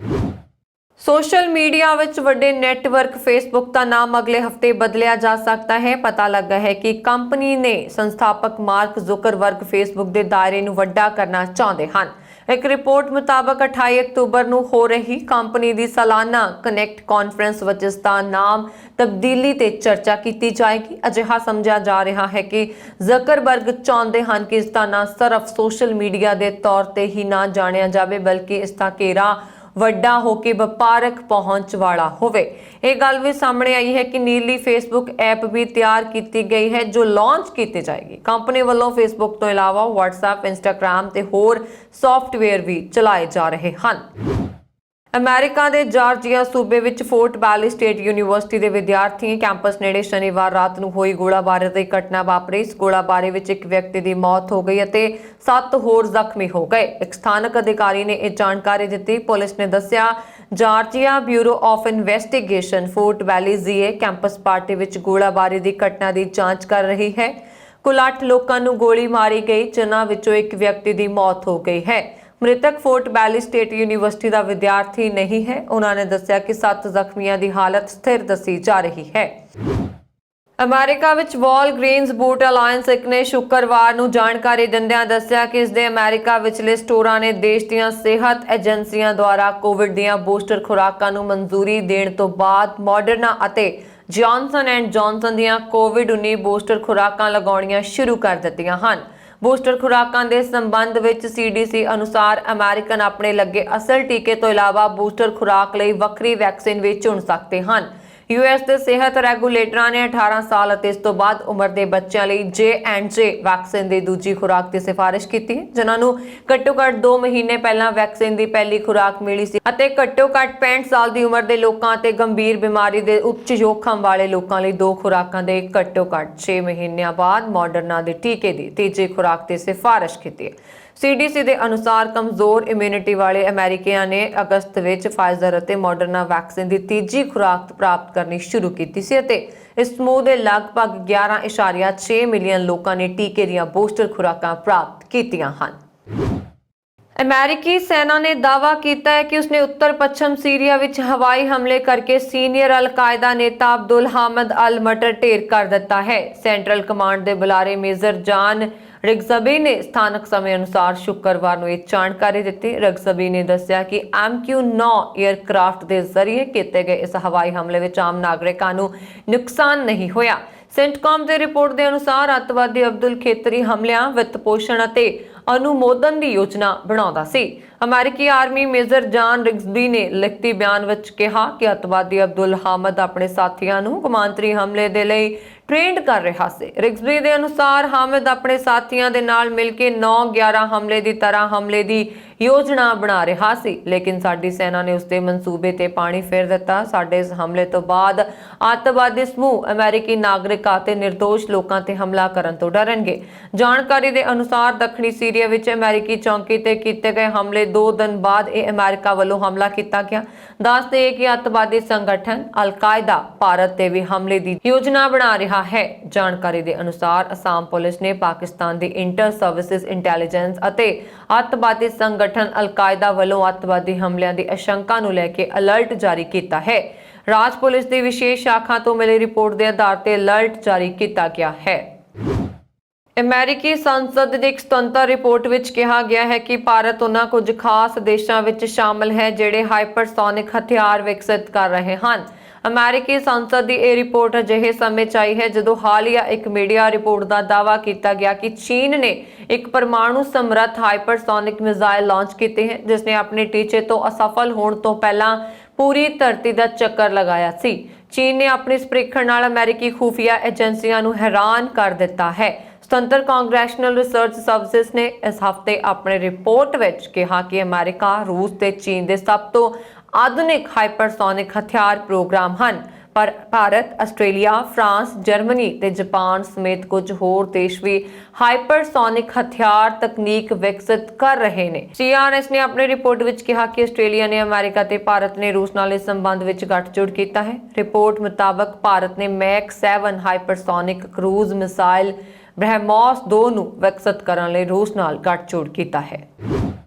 S1: ਸੋਸ਼ਲ ਮੀਡੀਆ ਵਿੱਚ ਵੱਡੇ ਨੈਟਵਰਕ ਫੇਸਬੁੱਕ ਦਾ ਨਾਮ ਅਗਲੇ ਹਫਤੇ ਬਦਲਿਆ ਜਾ ਸਕਦਾ ਹੈ। ਪਤਾ ਲੱਗਾ ਹੈ ਕਿ ਕੰਪਨੀ ਨੇ ਸੰਸਥਾਪਕ ਮਾਰਕ ਜ਼ੁਕਰਬਰਗ ਫੇਸਬੁੱਕ ਦੇ ਦਾਇਰੇ ਨੂੰ ਵੱਡਾ ਕਰਨਾ ਚਾਹੁੰਦੇ ਹਨ। ਇੱਕ ਰਿਪੋਰਟ ਮੁਤਾਬਕ 28 ਅਕਤੂਬਰ ਨੂੰ ਹੋ ਰਹੀ ਕੰਪਨੀ ਦੀ ਸਾਲਾਨਾ ਕਨੈਕਟ ਕਾਨਫਰੰਸ ਵਿੱਚ ਇਸ ਦਾ ਨਾਮ ਤਬਦੀਲੀ ਤੇ ਚਰਚਾ ਕੀਤੀ ਜਾਏਗੀ। ਅਜਿਹਾ ਸਮਝਿਆ ਜਾ ਰਿਹਾ ਹੈ ਕਿ ਜ਼ਕਰਬਰਗ ਚਾਹੁੰਦੇ ਹਨ ਕਿ ਇਸ ਦਾ ਨਾਂ ਸਿਰਫ ਸੋਸ਼ਲ ਮੀਡੀਆ ਦੇ ਤੌਰ ਤੇ ਹੀ ਨਾ ਜਾਣਿਆ ਜਾਵੇ, ਬਲਕਿ ਇਸ ਦਾ ਘੇਰਾ ਵੱਡਾ ਹੋ ਕੇ ਵਪਾਰਕ ਪਹੁੰਚ ਵਾਲਾ ਹੋਵੇ। ਇਹ ਗੱਲ ਵੀ ਸਾਹਮਣੇ ਆਈ ਹੈ ਕਿ ਨੀਲੀ ਫੇਸਬੁੱਕ ਐਪ ਵੀ ਤਿਆਰ ਕੀਤੀ ਗਈ ਹੈ ਜੋ ਲਾਂਚ ਕੀਤੀ ਜਾਏਗੀ। ਕੰਪਨੀ ਵੱਲੋਂ ਫੇਸਬੁੱਕ ਤੋਂ ਇਲਾਵਾ WhatsApp, Instagram ਤੇ ਹੋਰ ਸੌਫਟਵੇਅਰ ਵੀ ਚਲਾਏ ਜਾ ਰਹੇ ਹਨ। ਅਮਰੀਕਾ ਦੇ ਜਾਰਜੀਆ ਸੂਬੇ ਵਿੱਚ ਫੋਰਟ ਵੈਲੀ ਸਟੇਟ ਯੂਨੀਵਰਸਿਟੀ ਦੇ ਵਿਦਿਆਰਥੀ ਕੈਂਪਸ ਨੇੜੇ ਸ਼ਨੀਵਾਰ ਰਾਤ ਨੂੰ ਹੋਈ ਗੋਲਾਬਾਰੀ ਦੀ ਘਟਨਾ ਵਾਪਰੀ। ਇਸ ਗੋਲਾਬਾਰੀ ਵਿੱਚ ਇੱਕ ਵਿਅਕਤੀ ਦੀ ਮੌਤ ਹੋ ਗਈ ਅਤੇ 7 ਹੋਰ ਜ਼ਖਮੀ ਹੋ ਗਏ। ਇੱਕ ਸਥਾਨਕ ਅਧਿਕਾਰੀ ਨੇ ਇਹ ਜਾਣਕਾਰੀ ਦਿੱਤੀ। ਪੁਲਿਸ ਨੇ ਦੱਸਿਆ Georgia bureau of investigation fort valley ZA campus party ਵਿੱਚ ਗੋਲਾਬਾਰੀ ਦੀ ਘਟਨਾ ਦੀ ਜਾਂਚ ਕਰ ਰਹੀ ਹੈ। ਕੁੱਲ 8 ਲੋਕਾਂ ਨੂੰ ਗੋਲੀ ਮਾਰੀ ਗਈ, ਜਿਨ੍ਹਾਂ ਵਿੱਚੋਂ ਇੱਕ ਵਿਅਕਤੀ ਦੀ ਮੌਤ ਹੋ ਗਈ ਹੈ। ਮ੍ਰਿਤਕ ਫੋਰਟ ਵੈਲੀ ਸਟੇਟ ਯੂਨੀਵਰਸਿਟੀ ਦਾ ਵਿਦਿਆਰਥੀ ਨਹੀਂ ਹੈ। ਉਹਨਾਂ ਨੇ ਦੱਸਿਆ ਕਿ 7 ਜ਼ਖਮੀਆਂ ਦੀ ਹਾਲਤ ਸਥਿਰ ਦੱਸੀ ਜਾ ਰਹੀ ਹੈ। ਅਮਰੀਕਾ ਵਿੱਚ ਵਾਲਗ੍ਰੀਨਜ਼ ਬੂਟ ਅਲਾਇੰਸ ਨੇ ਸ਼ੁੱਕਰਵਾਰ ਨੂੰ ਜਾਣਕਾਰੀ ਦਿੰਦਿਆਂ ਦੱਸਿਆ ਕਿ ਇਸ ਦੇ ਅਮਰੀਕਾ ਵਿਚਲੇ ਸਟੋਰਾਂ ਨੇ ਦੇਸ਼ ਦੀਆਂ ਸਿਹਤ ਏਜੰਸੀਆਂ ਦੁਆਰਾ ਕੋਵਿਡ ਦੀਆਂ ਬੂਸਟਰ ਖੁਰਾਕਾਂ ਨੂੰ ਮਨਜ਼ੂਰੀ ਦੇਣ ਤੋਂ ਬਾਅਦ ਮੋਡਰਨਾ ਅਤੇ ਜੌਨਸਨ ਐਂਡ ਜੌਨਸਨ ਦੀਆਂ ਕੋਵਿਡ-19 ਬੂਸਟਰ ਖੁਰਾਕਾਂ ਲਗਾਉਣੀਆਂ ਸ਼ੁਰੂ ਕਰ ਦਿੱਤੀਆਂ ਹਨ। ਬੂਸਟਰ ਖੁਰਾਕਾਂ ਦੇ ਸੰਬੰਧ ਵਿੱਚ CDC ਅਨੁਸਾਰ ਅਮਰੀਕਨ ਆਪਣੇ ਲੱਗੇ ਅਸਲ ਟੀਕੇ ਤੋਂ ਇਲਾਵਾ ਬੂਸਟਰ ਖੁਰਾਕ ਲਈ ਵੱਖਰੀ ਵੈਕਸੀਨ ਵੀ ਚੁਣ ਸਕਦੇ ਹਨ। US ਦੇ ਸਿਹਤ ਰੈਗੂਲੇਟਰਾਂ ਨੇ 18 ਸਾਲ ਅਤੇ ਇਸ ਤੋਂ ਬਾਅਦ ਉਮਰ ਦੇ ਬੱਚਿਆਂ ਲਈ J&J ਵੈਕਸੀਨ ਦੀ ਦੂਜੀ ਖੁਰਾਕ ਦੀ ਸਿਫਾਰਿਸ਼ ਕੀਤੀ ਹੈ, ਜਿਨ੍ਹਾਂ ਨੂੰ ਘੱਟੋ-ਘੱਟ 2 ਮਹੀਨੇ ਪਹਿਲਾਂ ਵੈਕਸੀਨ ਦੀ ਪਹਿਲੀ ਖੁਰਾਕ ਮਿਲੀ ਸੀ ਅਤੇ ਘੱਟੋ-ਘੱਟ 65 ਸਾਲ ਦੀ ਉਮਰ ਦੇ ਲੋਕਾਂ ਅਤੇ ਗੰਭੀਰ ਬਿਮਾਰੀ ਦੇ ਉੱਚ ਜੋਖਮ ਵਾਲੇ ਲੋਕਾਂ ਲਈ 2 ਖੁਰਾਕਾਂ ਦੇ ਘੱਟੋ-ਘੱਟ 6 ਮਹੀਨਿਆਂ ਬਾਅਦ ਮੋਡਰਨਾ ਦੇ ਟੀਕੇ ਦੀ ਤੀਜੀ ਖੁਰਾਕ ਦੀ ਸਿਫਾਰਿਸ਼ ਕੀਤੀ ਹੈ। CDC ਦੇ ਅਨੁਸਾਰ ਕਮਜ਼ੋਰ ਇਮਿਊਨਿਟੀ ਵਾਲੇ ਅਮਰੀਕੀਆਂ ਨੇ ਅਗਸਤ ਵਿੱਚ ਫਾਈਜ਼ਰ ਅਤੇ ਮੋਡਰਨਾ ਵੈਕਸੀਨ ਦੀ ਤੀਜੀ ਖੁਰਾਕ ਪ੍ਰਾਪਤ ਕਰਨੀ ਸ਼ੁਰੂ ਕੀਤੀ ਸੀ ਅਤੇ ਇਸ ਸਮੂਹ ਦੇ ਲਗਭਗ 11.6 ਮਿਲੀਅਨ ਲੋਕਾਂ ਨੇ ਟੀਕੇ ਦੀਆਂ ਬੂਸਟਰ ਖੁਰਾਕਾਂ ਪ੍ਰਾਪਤ ਕੀਤੀਆਂ ਹਨ। ਅਮਰੀਕੀ ਸੈਨਾ ਨੇ ਦਾਅਵਾ ਕੀਤਾ ਹੈ ਕਿ ਉਸਨੇ ਉੱਤਰ-ਪੱਛਮ ਸੀਰੀਆ ਵਿੱਚ ਹਵਾਈ ਹਮਲੇ ਕਰਕੇ ਸੀਨੀਅਰ ਅਲ-ਕਾਇਦਾ ਨੇਤਾ ਅਬਦੁਲ ਹਾਮਿਦ ਅਲ-ਮਟਰ ਢੇਰ ਕਰ ਦਿੱਤਾ ਹੈ। ਸੈਂਟਰਲ ਕਮਾਂਡ ਦੇ ਬੁਲਾਰੇ ਮੇਜਰ ਜਾਨ ਰਿਗਜ਼ਬੀ ਨੇ ਸਥਾਨਕ ਸਮੇਂ ਅਨੁਸਾਰ ਸ਼ੁੱਕਰਵਾਰ ਨੂੰ ਇਹ ਜਾਣਕਾਰੀ ਦਿੱਤੀ। ਰਿਗਜ਼ਬੀ ਨੇ ਦੱਸਿਆ ਕਿ MQ-9 ਏਅਰਕ੍ਰਾਫਟ ਦੇ ਜ਼ਰੀਏ ਕੀਤੇ ਗਏ ਇਸ ਹਵਾਈ ਹਮਲੇ ਵਿੱਚ ਆਮ ਨਾਗਰਿਕਾਂ ਨੂੰ ਨੁਕਸਾਨ ਨਹੀਂ ਹੋਇਆ। ਸੈਂਟਕਾਮ ਦੇ ਰਿਪੋਰਟ ਦੇ ਅਨੁਸਾਰ ਅੱਤਵਾਦੀ ਅਬਦੁਲ ਖੇਤਰੀ ਹਮਲਿਆਂ, ਵਿੱਤ ਪੋਸ਼ਣ ਅਤੇ ਅਨੁਮੋਦਨ ਦੀ ਯੋਜਨਾ ਬਣਾਉਂਦਾ ਸੀ। ਅਮਰੀਕੀ ਆਰਮੀ ਮੇਜਰ ਜਾਨ ਰਿਗਜ਼ਬੀ ਨੇ ਲਿਖਤੀ ਬਿਆਨ ਵਿੱਚ ਕਿਹਾ ਕਿ ਅੱਤਵਾਦੀ ਅਬਦੁਲ ਹਾਮਿਦ ਆਪਣੇ ਸਾਥੀਆਂ ਨੂੰ ਕੌਮਾਂਤਰੀ ਹਮਲੇ ਦੇ ਲਈ ਟ੍ਰੇਨਡ ਕਰ ਰਿਹਾ ਸੀ। ਰਿਗਜ਼ਬੀ ਦੇ ਅਨੁਸਾਰ ਹਾਮਿਦ ਆਪਣੇ ਸਾਥੀਆਂ ਦੇ ਨਾਲ ਮਿਲ ਕੇ 9/11 ਹਮਲੇ ਦੀ ਤਰ੍ਹਾਂ ਹਮਲੇ ਦੀ ਯੋਜਨਾ ਬਣਾ ਰਿਹਾ ਸੀ, ਲੇਕਿਨ ਸਾਡੀ ਸੈਨਾ ਨੇ ਉਸਦੇ ਮਨਸੂਬੇ ਤੇ ਪਾਣੀ ਫੇਰ ਦਿੱਤਾ। ਸਾਡੇ ਇਸ ਹਮਲੇ ਤੋਂ ਬਾਅਦ ਅੱਤਵਾਦੀ ਸਮੂਹ ਅਮਰੀਕੀ ਨਾਗਰਿਕਾਂ ਤੇ ਨਿਰਦੋਸ਼ ਲੋਕਾਂ ਤੇ ਹਮਲਾ ਕਰਨ ਤੋਂ ਡਰਨਗੇ। ਜਾਣਕਾਰੀ ਦੇ ਅਨੁਸਾਰ ਦੱਖਣੀ ਸੀਰੀਆ ਵਿੱਚ ਅਮਰੀਕੀ ਚੌਂਕੀ ਤੇ ਕੀਤੇ ਗਏ ਹਮਲੇ 2 ਦਿਨ ਬਾਅਦ ਇਹ ਅਮਰੀਕਾ ਵੱਲੋਂ ਹਮਲਾ ਕੀਤਾ ਗਿਆ। ਦੱਸ ਦੇਈਏ ਕਿ ਅੱਤਵਾਦੀ ਸੰਗਠਨ ਅਲ-ਕਾਇਦਾ ਭਾਰਤ ਤੇ ਵੀ ਹਮਲੇ ਦੀ ਯੋਜਨਾ ਬਣਾ ਰਿਹਾ ਹੈ। ਜਾਣਕਾਰੀ ਦੇ ਅਨੁਸਾਰ ਅਸਾਮ ਪੁਲਿਸ ਨੇ ਪਾਕਿਸਤਾਨ ਦੀ ਇੰਟਰ ਸਰਵਿਸਿਜ਼ ਇੰਟੈਲੀਜੈਂਸ ਅਤੇ ਅੱਤਵਾਦੀ ਸੰਗਠਨ ਅਲ-ਕਾਇਦਾ ਵੱਲੋਂ ਅੱਤਵਾਦੀ ਹਮਲਿਆਂ ਦੀ ਆਸ਼ੰਕਾ ਨੂੰ ਲੈ ਕੇ ਅਲਰਟ ਜਾਰੀ ਕੀਤਾ ਹੈ। ਰਾਜ ਪੁਲਿਸ ਦੀ ਵਿਸ਼ੇਸ਼ ਸ਼ਾਖਾ ਤੋਂ ਮਿਲੀ ਰਿਪੋਰਟ ਦੇ ਆਧਾਰ ਤੇ ਅਲਰਟ ਜਾਰੀ ਕੀਤਾ ਗਿਆ ਹੈ। ਅਮਰੀਕੀ ਸੰਸਦ ਦੀ ਇੱਕ ਸੁਤੰਤਰ ਰਿਪੋਰਟ ਵਿੱਚ ਕਿਹਾ ਗਿਆ ਹੈ ਕਿ ਭਾਰਤ ਉਹਨਾਂ ਕੁਝ ਖਾਸ ਦੇਸ਼ਾਂ ਵਿੱਚ ਸ਼ਾਮਲ ਹੈ ਜਿਹੜੇ ਹਾਈਪਰਸੋਨਿਕ ਹਥਿਆਰ ਵਿਕਸਿਤ ਕਰ ਰਹੇ ਹਨ। ਅਮਰੀਕੀ ਸੰਸਦ ਦੀ ਇਹ ਰਿਪੋਰਟ ਅਜਿਹੇ ਸਮੇਂ 'ਚ ਆਈ ਹੈ ਜਦੋਂ ਹਾਲੀਆ ਇੱਕ ਮੀਡੀਆ ਰਿਪੋਰਟ ਦਾ ਦਾਅਵਾ ਕੀਤਾ ਗਿਆ ਕਿ ਚੀਨ ਨੇ ਇੱਕ ਪਰਮਾਣੂ ਸਮਰੱਥ ਹਾਈਪਰਸੋਨਿਕ ਮਿਜ਼ਾਈਲ ਲਾਂਚ ਕੀਤੇ ਹੈ, ਜਿਸ ਨੇ ਆਪਣੇ ਟੀਚੇ ਤੋਂ ਅਸਫਲ ਹੋਣ ਤੋਂ ਪਹਿਲਾਂ ਪੂਰੀ ਧਰਤੀ ਦਾ ਚੱਕਰ ਲਗਾਇਆ ਸੀ। ਚੀਨ ਨੇ ਆਪਣੀ ਇਸ ਪ੍ਰੀਖਣ ਨਾਲ ਅਮਰੀਕੀ ਖੁਫੀਆ ਏਜੰਸੀਆਂ ਨੂੰ ਹੈਰਾਨ ਕਰ ਦਿੱਤਾ ਹੈ। ਸੁਤੰਤਰ ਕਾਂਗਰੈਸ਼ਨਲ ਰਿਸਰਚ ਸਰਵਿਸਿਜ਼ ਨੇ ਇਸ ਹਫ਼ਤੇ ਆਪਣੀ ਰਿਪੋਰਟ ਵਿੱਚ ਕਿਹਾ ਕਿ ਅਮਰੀਕਾ, ਰੂਸ ਤੇ ਚੀਨ ਦੇ ਸਭ ਤੋਂ ਆਧੁਨਿਕ ਹਾਈਪਰਸੋਨਿਕ ਹਥਿਆਰ ਪ੍ਰੋਗਰਾਮ ਹਨ, ਪਰ ਭਾਰਤ, ਆਸਟ੍ਰੇਲੀਆ, ਫਰਾਂਸ, ਜਰਮਨੀ ਤੇ ਜਾਪਾਨ ਸਮੇਤ ਕੁਝ ਹੋਰ ਦੇਸ਼ ਵੀ ਹਾਈਪਰਸੋਨਿਕ ਹਥਿਆਰ ਤਕਨੀਕ ਵਿਕਸਿਤ ਕਰ ਰਹੇ ਨੇ। CRS ਨੇ ਆਪਣੀ ਰਿਪੋਰਟ ਵਿੱਚ ਕਿਹਾ ਕਿ ਆਸਟ੍ਰੇਲੀਆ ਨੇ ਅਮਰੀਕਾ ਤੇ ਭਾਰਤ ਨੇ ਰੂਸ ਨਾਲ ਇਸ ਸੰਬੰਧ ਵਿੱਚ ਗੱਠਜੋੜ ਕੀਤਾ ਹੈ। ਰਿਪੋਰਟ ਮੁਤਾਬਕ ਭਾਰਤ ਨੇ ਮੈਕ-7 ਹਾਈਪਰਸੋਨਿਕ ਕਰੂਜ਼ ਮਿਸਾਈਲ ਬ੍ਰਹਮੋਸ 2 ਨੂੰ ਵਿਕਸਿਤ ਕਰਨ ਲਈ ਰੂਸ ਨਾਲ ਗੱਠਜੋੜ ਕੀਤਾ ਹੈ।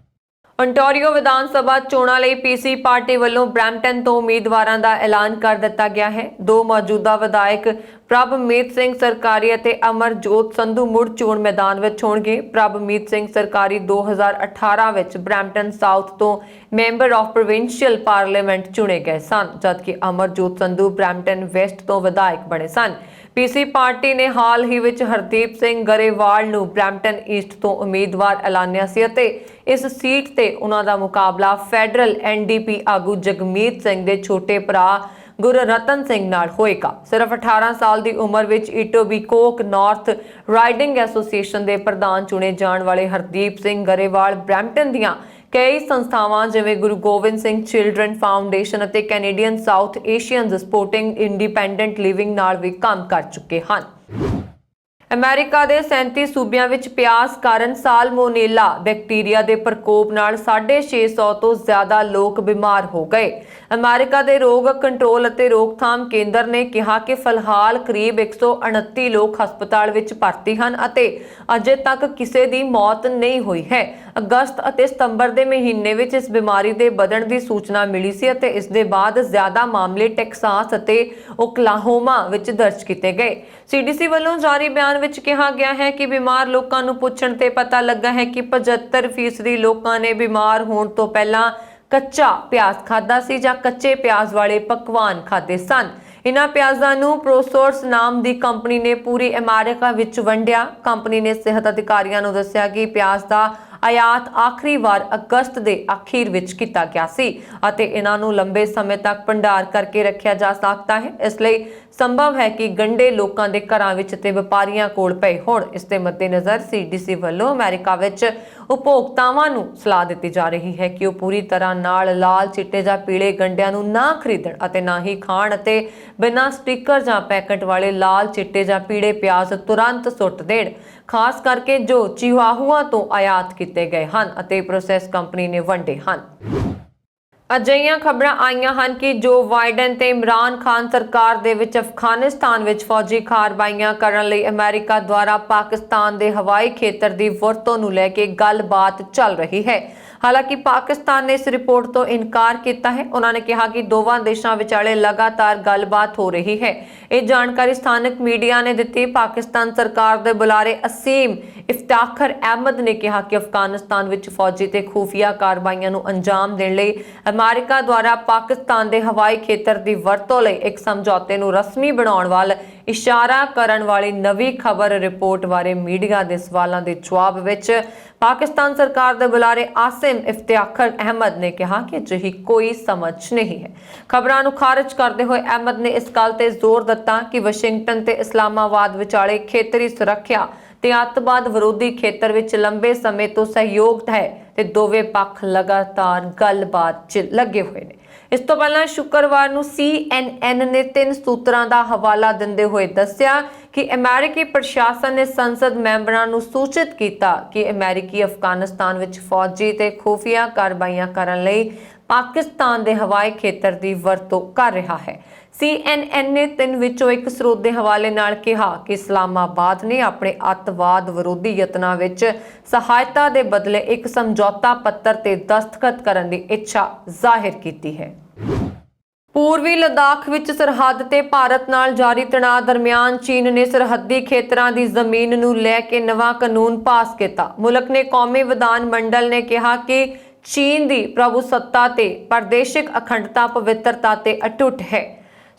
S1: ontario ਵਿਧਾਨ ਸਭਾ ਚੋਣਾਂ ਲਈ PC ਪਾਰਟੀ ਵੱਲੋਂ ਬ੍ਰੈਂਪਟਨ ਤੋਂ ਉਮੀਦਵਾਰਾਂ ਦਾ ਐਲਾਨ ਕਰ ਦਿੱਤਾ ਗਿਆ ਹੈ। 2 ਮੌਜੂਦਾ ਵਿਧਾਇਕ ਪ੍ਰਭਮੀਤ ਸਿੰਘ ਸਰਕਾਰੀ ਅਤੇ ਅਮਰਜੋਤ ਸੰਧੂ ਮੁੜ ਚੋਣ ਮੈਦਾਨ ਵਿੱਚ ਹੋਣਗੇ। ਪ੍ਰਭਮੀਤ ਸਿੰਘ ਸਰਕਾਰੀ 2018 ਵਿੱਚ ਬ੍ਰੈਂਪਟਨ ਸਾਊਥ ਤੋਂ ਮੈਂਬਰ ਆਫ ਪ੍ਰੋਵਿੰਸ਼ੀਅਲ ਪਾਰਲੀਮੈਂਟ ਚੁਣੇ ਗਏ ਸਨ, ਜਦਕਿ ਅਮਰਜੋਤ ਸੰਧੂ ਬ੍ਰੈਂਪਟਨ ਵੈਸਟ ਤੋਂ ਵਿਧਾਇਕ ਬਣੇ ਸਨ। PC ਪਾਰਟੀ ਨੇ ਹਾਲ ਹੀ ਵਿੱਚ ਹਰਦੀਪ ਸਿੰਘ ਗਰੇਵਾਲ ਨੂੰ ਬ੍ਰੈਂਪਟਨ ਈਸਟ ਤੋਂ ਉਮੀਦਵਾਰ ਐਲਾਨਿਆ ਸੀ ਅਤੇ ਇਸ ਸੀਟ ਤੇ ਉਹਨਾਂ ਦਾ ਮੁਕਾਬਲਾ ਫੈਡਰਲ NDP ਆਗੂ ਜਗਮੀਤ ਸਿੰਘ ਦੇ ਛੋਟੇ ਭਰਾ ਗੁਰਰਤਨ ਸਿੰਘ ਨਾਲ ਹੋਏਗਾ। ਸਿਰਫ 18 ਸਾਲ ਦੀ ਉਮਰ ਵਿੱਚ ਈਟੋਬੀਕੋਕ ਨਾਰਥ ਰਾਈਡਿੰਗ ਐਸੋਸੀਏਸ਼ਨ ਦੇ ਪ੍ਰਧਾਨ ਚੁਣੇ ਜਾਣ ਵਾਲੇ ਹਰਦੀਪ ਸਿੰਘ ਗਰੇਵਾਲ ਬ੍ਰੈਂਪਟਨ ਦੀਆਂ ਕਈ ਸੰਸਥਾਵਾਂ ਜਿਵੇਂ ਗੁਰੂ ਗੋਬਿੰਦ ਸਿੰਘ ਚਿਲਡਰਨ ਫਾਊਂਡੇਸ਼ਨ ਅਤੇ Canadian South Asians Sporting Independent Living ਨਾਲ ਵੀ ਕੰਮ ਕਰ ਚੁੱਕੇ ਹਨ। ਅਮਰੀਕਾ ਦੇ 37 ਸੂਬਿਆਂ ਵਿੱਚ ਪਿਆਸ ਕਾਰਨ ਸਾਲਮੋਨੇਲਾ ਬੈਕਟੀਰੀਆ ਦੇ ਪ੍ਰਕੋਪ ਨਾਲ 650 ਤੋਂ ਜ਼ਿਆਦਾ ਲੋਕ ਬਿਮਾਰ ਹੋ ਗਏ। ਅਮਰੀਕਾ ਦੇ ਰੋਗ ਕੰਟਰੋਲ ਅਤੇ ਰੋਕਥਾਮ ਕੇਂਦਰ ਨੇ ਕਿਹਾ ਕਿ ਫਿਲਹਾਲ ਕਰੀਬ 129 ਲੋਕ ਹਸਪਤਾਲ ਵਿੱਚ ਭਰਤੀ ਹਨ ਅਤੇ ਅਜੇ ਤੱਕ ਕਿਸੇ ਦੀ ਮੌਤ ਨਹੀਂ ਹੋਈ ਹੈ। ਅਗਸਤ ਅਤੇ ਸਤੰਬਰ ਦੇ ਮਹੀਨੇ ਵਿੱਚ ਇਸ ਬਿਮਾਰੀ ਦੇ ਵਧਣ ਦੀ ਸੂਚਨਾ ਮਿਲੀ ਸੀ ਅਤੇ ਇਸ ਦੇ ਬਾਅਦ ਜ਼ਿਆਦਾ ਮਾਮਲੇ ਟੈਕਸਾਸ ਅਤੇ ਓਕਲਾਹੋਮਾ ਵਿੱਚ ਦਰਜ ਕੀਤੇ ਗਏ। CDC ਵੱਲੋਂ ਜਾਰੀ ਬਿਆਨ ਵਿੱਚ ਕਿਹਾ ਗਿਆ ਹੈ ਕਿ ਬਿਮਾਰ ਲੋਕਾਂ ਨੂੰ ਪੁੱਛਣ ਤੇ ਪਤਾ ਲੱਗਾ ਹੈ ਕਿ 75% ਲੋਕਾਂ ਨੇ ਬਿਮਾਰ ਹੋਣ ਤੋਂ ਪਹਿਲਾਂ ਕੱਚਾ ਪਿਆਜ਼ ਖਾਧਾ ਸੀ ਜਾਂ ਕੱਚੇ ਪਿਆਜ਼ ਵਾਲੇ ਪਕਵਾਨ ਖਾਦੇ ਸਨ। ਇਨ੍ਹਾਂ ਪਿਆਜ਼ਾਂ ਨੂੰ ਪ੍ਰੋਸੋਰਸ ਨਾਮ ਦੀ ਕੰਪਨੀ ਨੇ ਪੂਰੀ ਅਮਰੀਕਾ ਵਿੱਚ ਵੰਡਿਆ। ਕੰਪਨੀ ਨੇ ਸਿਹਤ ਅਧਿਕਾਰੀਆਂ ਨੂੰ ਦੱਸਿਆ ਕਿ ਪਿਆਜ਼ ਦਾ ਆਯਾਤ ਆਖਰੀ ਵਾਰ ਅਗਸਤ ਦੇ ਅਖੀਰ ਵਿੱਚ ਕੀਤਾ ਗਿਆ ਸੀ ਅਤੇ ਇਹਨਾਂ ਨੂੰ ਲੰਬੇ ਸਮੇਂ ਤੱਕ ਭੰਡਾਰ ਕਰਕੇ ਰੱਖਿਆ ਜਾ ਸਕਦਾ ਹੈ। ਇਸ ਲਈ ਸੰਭਵ ਹੈ ਕਿ ਗੰਢੇ ਲੋਕਾਂ ਦੇ ਘਰਾਂ ਵਿੱਚ ਤੇ ਵਪਾਰੀਆਂ ਕੋਲ ਪਏ ਹੋਣ। ਇਸ ਦੇ ਮੱਦੇਨਜ਼ਰ CDC ਵੱਲੋਂ ਅਮਰੀਕਾ ਵਿੱਚ ਉਪਭੋਗਤਾਵਾਂ ਨੂੰ ਸਲਾਹ ਦਿੱਤੀ ਜਾ ਰਹੀ ਹੈ ਕਿ ਉਹ ਪੂਰੀ ਤਰ੍ਹਾਂ ਨਾਲ ਲਾਲ, ਚਿੱਟੇ ਜਾਂ ਪੀਲੇ ਗੰਢਿਆਂ ਨੂੰ ਨਾ ਖਰੀਦਣ ਅਤੇ ਨਾ ਹੀ ਖਾਣ ਅਤੇ ਬਿਨਾਂ ਸਟicker ਜਾਂ ਪੈਕੇਟ ਵਾਲੇ ਲਾਲ, ਚਿੱਟੇ ਜਾਂ ਪੀਲੇ ਪਿਆਜ਼ ਤੁਰੰਤ ਸੁੱਟ ਦੇਣ, ਖਾਸ ਕਰਕੇ ਜੋ ਚਿਹੁਆਹੁਆ ਤੋਂ ਆਯਾਤ ਕੀਤੇ ਗਏ ਹਨ ਅਤੇ ਪ੍ਰੋਸੈਸ ਕੰਪਨੀ ਨੇ ਵੰਡੇ ਹਨ। ਅਜਿਹੀਆਂ ਖਬਰਾਂ ਆਈਆਂ ਹਨ ਕਿ ਜੋ ਬਾਈਡਨ ਤੇ ਇਮਰਾਨ ਖਾਨ ਸਰਕਾਰ ਦੇ ਵਿੱਚ ਅਫਗਾਨਿਸਤਾਨ ਵਿੱਚ ਫੌਜੀ ਕਾਰਵਾਈਆਂ ਕਰਨ ਲਈ ਅਮਰੀਕਾ ਦੁਆਰਾ ਪਾਕਿਸਤਾਨ ਦੇ ਹਵਾਈ ਖੇਤਰ ਦੀ ਵਰਤੋਂ ਨੂੰ ਲੈ ਕੇ ਗੱਲਬਾਤ ਚੱਲ ਰਹੀ ਹੈ। ਹਾਲਾਂਕਿ ਪਾਕਿਸਤਾਨ ਨੇ ਇਸ ਰਿਪੋਰਟ ਤੋਂ ਇਨਕਾਰ ਕੀਤਾ ਹੈ। ਉਹਨਾਂ ਨੇ ਕਿਹਾ ਕਿ ਦੋਵਾਂ ਦੇਸ਼ਾਂ ਵਿਚਾਲੇ ਲਗਾਤਾਰ ਗੱਲਬਾਤ ਹੋ ਰਹੀ ਹੈ। ਇਹ ਜਾਣਕਾਰੀ ਸਥਾਨਕ ਮੀਡੀਆ ਨੇ ਦਿੱਤੀ। ਪਾਕਿਸਤਾਨ ਸਰਕਾਰ ਦੇ ਬੁਲਾਰੇ ਅਸੀਮ ਇਫਤਾਖਰ ਅਹਿਮਦ ਨੇ ਕਿਹਾ ਕਿ ਅਫਗਾਨਿਸਤਾਨ ਵਿੱਚ ਫੌਜੀ ਤੇ ਖੂਫੀਆ ਕਾਰਵਾਈਆਂ ਨੂੰ ਅੰਜਾਮ ਦੇਣ ਲਈ ਅਮਰੀਕਾ ਦੁਆਰਾ ਪਾਕਿਸਤਾਨ ਦੇ ਹਵਾਈ ਖੇਤਰ ਦੀ ਵਰਤੋਂ ਲਈ ਇੱਕ ਸਮਝੌਤੇ ਨੂੰ ਰਸਮੀ ਬਣਾਉਣ ਵੱਲ ਇਸ਼ਾਰਾ ਕਰਨ ਵਾਲੀ ਨਵੀਂ ਖਬਰ ਰਿਪੋਰਟ ਬਾਰੇ ਮੀਡੀਆ ਦੇ ਸਵਾਲਾਂ ਦੇ ਜਵਾਬ ਵਿੱਚ ਪਾਕਿਸਤਾਨ ਸਰਕਾਰ ਦੇ ਬੁਲਾਰੇ ਆਸਿਮ ਇਫਤਾਖਰ ਅਹਿਮਦ ਨੇ ਕਿਹਾ ਕਿ ਅਜਿਹੀ ਕੋਈ ਸਮਝ ਨਹੀਂ ਹੈ। ਖਬਰਾਂ ਨੂੰ ਖਾਰਜ ਕਰਦੇ ਹੋਏ ਅਹਿਮਦ ਨੇ ਇਸ ਗੱਲ ਤੇ ਜ਼ੋਰ ਦਿੱਤਾ ਕਿ ਵਾਸ਼ਿੰਗਟਨ ਤੇ ਇਸਲਾਮਾਬਾਦ ਵਿਚਾਲੇ ਖੇਤਰੀ ਸੁਰੱਖਿਆ ਤੇ ਅੱਤਵਾਦ ਵਿਰੋਧੀ ਖੇਤਰ ਵਿੱਚ ਲੰਬੇ ਸਮੇਂ ਤੋਂ ਸਹਿਯੋਗ ਹੈ ਤੇ ਦੋਵੇਂ ਪੱਖ ਲਗਾਤਾਰ ਗੱਲਬਾਤ 'ਚ ਲੱਗੇ ਹੋਏ ਨੇ। ਇਸ ਤੋਂ ਪਹਿਲਾਂ ਸ਼ੁੱਕਰਵਾਰ ਨੂੰ CNN ਨੇ 3 ਸੂਤਰਾਂ ਦਾ ਹਵਾਲਾ ਦਿੰਦੇ ਹੋਏ ਦੱਸਿਆ ਕਿ ਅਮਰੀਕੀ ਪ੍ਰਸ਼ਾਸਨ ਨੇ ਸੰਸਦ ਮੈਂਬਰਾਂ ਨੂੰ ਸੂਚਿਤ ਕੀਤਾ ਕਿ ਅਮਰੀਕੀ ਅਫਗਾਨਿਸਤਾਨ ਵਿੱਚ ਫੌਜੀ ਤੇ ਖੂਫੀਆ ਕਾਰਵਾਈਆਂ ਕਰਨ ਲਈ ਪਾਕਿਸਤਾਨ ਦੇ ਹਵਾਈ ਖੇਤਰ ਦੀ ਵਰਤੋਂ ਕਰ ਰਿਹਾ ਹੈ। CNN ਨੇ 3 ਵਿੱਚੋਂ ਇੱਕ ਸਰੋਤ ਦੇ ਹਵਾਲੇ ਨਾਲ ਕਿਹਾ ਕਿ ਇਸਲਾਮਾਬਾਦ ਨੇ ਆਪਣੇ ਅੱਤਵਾਦ ਵਿਰੋਧੀ ਯਤਨਾਂ ਵਿੱਚ ਸਹਾਇਤਾ ਦੇ ਬਦਲੇ ਇੱਕ ਸਮਝੌਤਾ ਪੱਤਰ ਤੇ ਦਸਤਖਤ ਕਰਨ ਦੀ ਇੱਛਾ ਜ਼ਾਹਿਰ ਕੀਤੀ ਹੈ। ਪੂਰਬੀ ਲੱਦਾਖ ਵਿੱਚ ਸਰਹੱਦ ਤੇ ਭਾਰਤ ਨਾਲ ਜਾਰੀ ਤਣਾਅ ਦਰਮਿਆਨ ਚੀਨ ਨੇ ਸਰਹੱਦੀ ਖੇਤਰਾਂ ਦੀ ਜ਼ਮੀਨ ਨੂੰ ਲੈ ਕੇ ਨਵਾਂ ਕਾਨੂੰਨ ਪਾਸ ਕੀਤਾ। ਮੁਲਕ ਨੇ ਕੌਮੀ ਵਿਧਾਨ ਮੰਡਲ ਨੇ ਕਿਹਾ ਕਿ ਚੀਨ ਦੀ ਪ੍ਰਭੂਸੱਤਾ ਤੇ ਪ੍ਰਦੇਸ਼ਿਕ ਅਖੰਡਤਾ ਪਵਿੱਤਰਤਾ ਤੇ ਅਟੁੱਟ ਹੈ।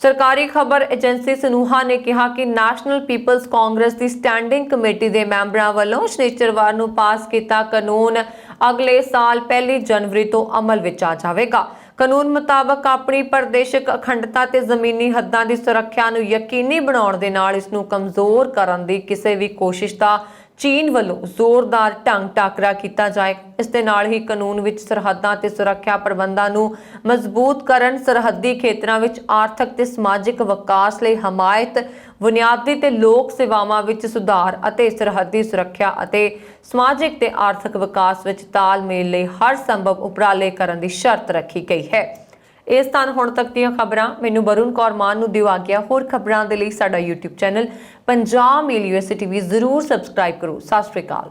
S1: ਸਰਕਾਰੀ ਖਬਰ ਏਜੰਸੀ ਸਨੂਹਾ ਨੇ ਕਿਹਾ ਕਿ ਨੈਸ਼ਨਲ ਪੀਪਲਸ ਕਾਂਗਰਸ ਦੀ ਸਟੈਂਡਿੰਗ ਕਮੇਟੀ ਦੇ ਮੈਂਬਰਾਂ ਵੱਲੋਂ ਸ਼ਨੀਚਰਵਾਰ ਨੂੰ ਪਾਸ ਕੀਤਾ ਕਾਨੂੰਨ ਅਗਲੇ ਸਾਲ 1 ਜਨਵਰੀ ਤੋਂ ਅਮਲ ਵਿੱਚ ਆ ਜਾਵੇਗਾ। ਕਾਨੂੰਨ ਮੁਤਾਬਕ ਆਪਣੀ ਪ੍ਰਦੇਸ਼ਿਕ ਅਖੰਡਤਾ ਤੇ ਜ਼ਮੀਨੀ ਹੱਦਾਂ ਦੀ ਸੁਰੱਖਿਆ ਨੂੰ ਯਕੀਨੀ ਬਣਾਉਣ ਦੇ ਨਾਲ ਇਸ ਨੂੰ ਕਮਜ਼ੋਰ ਕਰਨ ਦੀ ਕਿਸੇ ਵੀ ਕੋਸ਼ਿਸ਼ ਦਾ ਚੀਨ ਵੱਲੋਂ ਜ਼ੋਰਦਾਰ ਢੰਗ ਟਾਕਰਾ ਕੀਤਾ ਜਾਏਗਾ। ਇਸ ਦੇ ਨਾਲ ਹੀ ਕਾਨੂੰਨ ਵਿੱਚ ਸਰਹੱਦਾਂ ਤੇ ਸੁਰੱਖਿਆ ਪ੍ਰਬੰਧਾਂ ਨੂੰ ਮਜ਼ਬੂਤ ਕਰਨ, ਸਰਹੱਦੀ ਖੇਤਰਾਂ ਵਿੱਚ ਆਰਥਿਕ ਤੇ ਸਮਾਜਿਕ ਵਿਕਾਸ ਲਈ ਹਮਾਇਤ, ਬੁਨਿਆਦੀ ਤੇ ਲੋਕ ਸੇਵਾਵਾਂ ਵਿੱਚ ਸੁਧਾਰ ਅਤੇ ਸਰਹੱਦੀ ਸੁਰੱਖਿਆ ਅਤੇ ਸਮਾਜਿਕ ਤੇ ਆਰਥਿਕ ਵਿਕਾਸ ਵਿੱਚ ਤਾਲਮੇਲ ਲਈ ਹਰ ਸੰਭਵ ਉਪਰਾਲੇ ਕਰਨ ਦੀ ਸ਼ਰਤ ਰੱਖੀ ਗਈ ਹੈ। ਇਸ ਸਨ ਹੁਣ ਤੱਕ ਦੀਆਂ ਖਬਰਾਂ। ਮੈਨੂੰ ਵਰੁਣ ਕੌਰ ਮਾਨ ਨੂੰ ਦਿਓ ਆਗਿਆ। ਹੋਰ ਖਬਰਾਂ ਦੇ ਲਈ ਸਾਡਾ YouTube ਚੈਨਲ ਪੰਜਾਬ ਮੇਲ USA TV ਜ਼ਰੂਰ ਸਬਸਕ੍ਰਾਈਬ ਕਰੋ। ਸਤਿ ਸ਼੍ਰੀ ਅਕਾਲ।